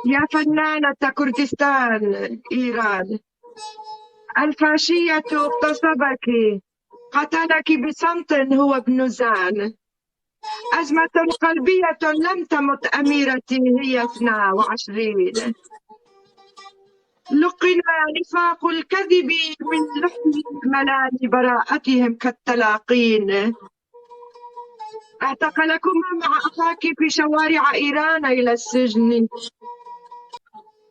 يا فنانة كردستان إيران، الفاشية اغتصبك، قتلك بصمت هو ابن زان. أزمة قلبية لم تمت أميرتي هي 22. لقنا نفاق الكذب من لحم ملال براءتهم كالتلاقين. اعتقلكما مع أخاك في شوارع إيران إلى السجن.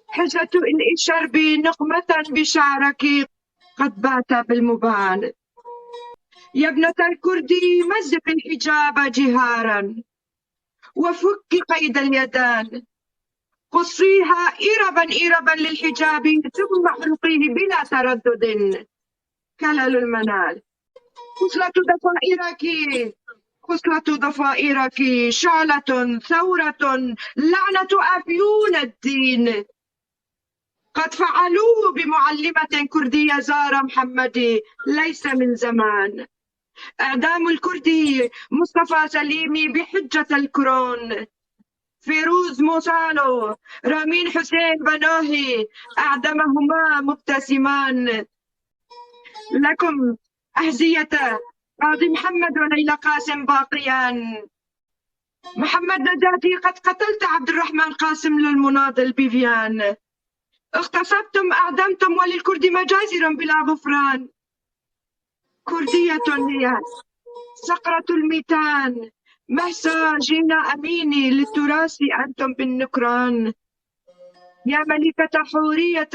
حجة الشرب نقمة بشعرك قد بات بالمبان. يا ابنة الكرد مزق الحجاب جهارا وفك قيد اليدان. قصيها إربا إربا للحجاب ثم احرقيه بلا تردد. كلل المنال. خصلة ضفائرك، خصلة ضفائرك شعلة ثورة، لعنة أفيون الدين. قد فعلوه بمعلمة كردية زارة محمدي ليس من زمان. إعدام الكردي مصطفى سليمي بحجة الكرون. فيروز موسالو رامين حسين بناهي أعدمهما مبتسمان. لكم أهزية قاضي محمد وليلى قاسم باقيان. محمد نجاتي قد قتلت عبد الرحمن قاسم للمناضل بيفيان. اغتصبتم أعدمتم وللكرد مجازر بلا غفران. كردية هي صقرة الميتان. مهسا جينا أميني للتراث أنتم بالنكران. يا ملكة حورية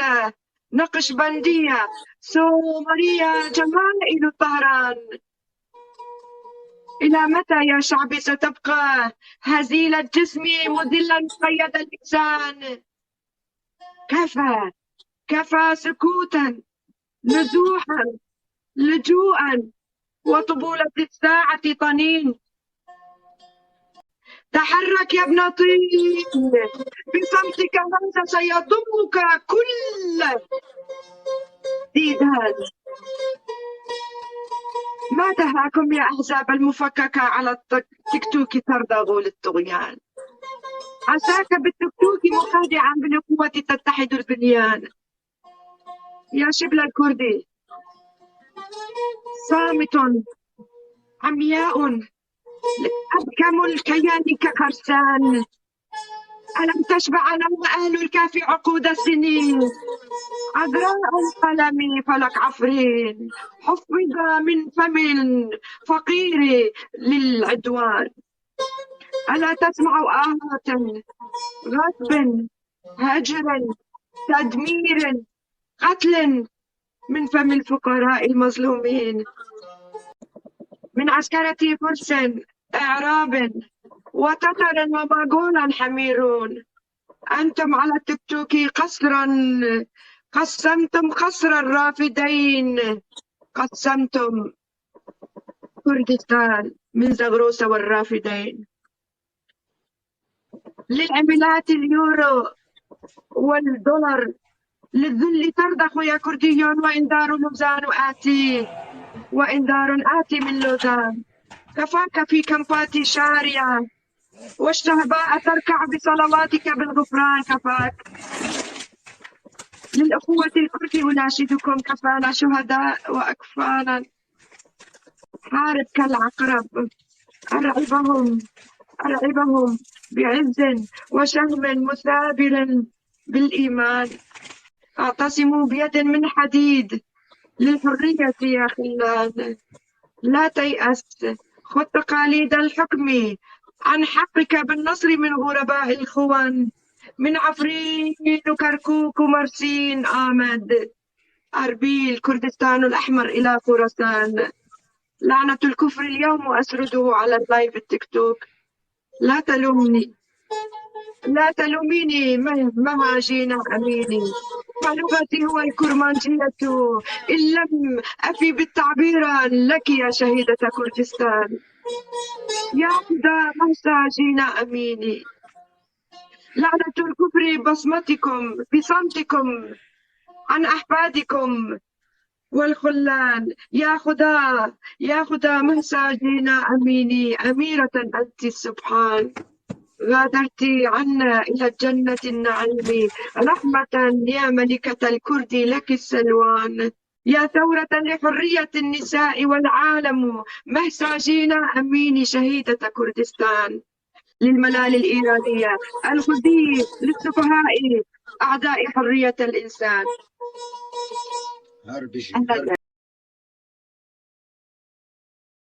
نقشبندية سومرية جمائل طهران. إلى متى يا شعبي ستبقى هزيل الجسم مذلا مقيد اللسان؟ كفى كفى سكوتا نزوحا لجوءا وطبولة الساعة طنين. تحرك يا ابن طين، بصمتك هذا سيضمك كل ديدان. ما دهاكم يا أحزاب المفككة على التيك توك ترضغوا للطغيان. عساك بالتيك توك مخادعا بالقوة تتحد البنيان. يا شبل الكردي صامت عمياء أبكم الكيان كخرسان. ألم تشبع نوم أهل الكهف عقود السنين؟ عذراء القلم فلك عفرين حفظ من فم فقير للعدوان. ألا تسمع آهات غصب هجر تدمير قتل من فم الفقراء المظلومين؟ من عسكرة فرس إعراب وتتر ومغولا حميرون. أنتم على التيك توك قصرا قسمتم قصر الرافدين. قسمتم كردستان من زغروس والرافدين. للعملات اليورو والدولار للذل ترضخ يا كرديون. وإنذار لوزان آتي، وإنذار آتي من لوزان. كفاك في كمبات شارية والشهباء تركع بصلواتك بالغفران. كفاك. للأخوة الكرد أناشدكم كفانا شهداء وأكفانا. حارب كالعقرب أرعبهم أرعبهم بعز وشهم مثابر بالإيمان. اعتصموا بيد من حديد للحرية يا خلان. لا تيأس، خذ تقاليد الحكم عن حقك بالنصر من غرباء الخون. من عفرين كركوك مرسين آمد أربيل كردستان الأحمر إلى خراسان. لعنة الكفر اليوم أسرده على اللايف التيك توك. لا تلومني، لا تلوميني مهما جينا أميني. فلغتي هو الكرمانجية إن لم أفي بالتعبير لك يا شهيدة كردستان. يا خدا مهسا جينا أميني. لعنة الكفر بصمتكم بصمتكم عن أحفادكم والخلان. يا خدا يا خدا مهسا جينا أميني. أميرة أنت السبحان. غادرت عنا إلى الجنة النعيم رحمة يا ملكة الكرد لك السلوان. يا ثورة لحرية النساء والعالم مهساجينا أميني شهيدة كردستان. للملال الإيرانية الخزي للسفهاء أعداء حرية الإنسان.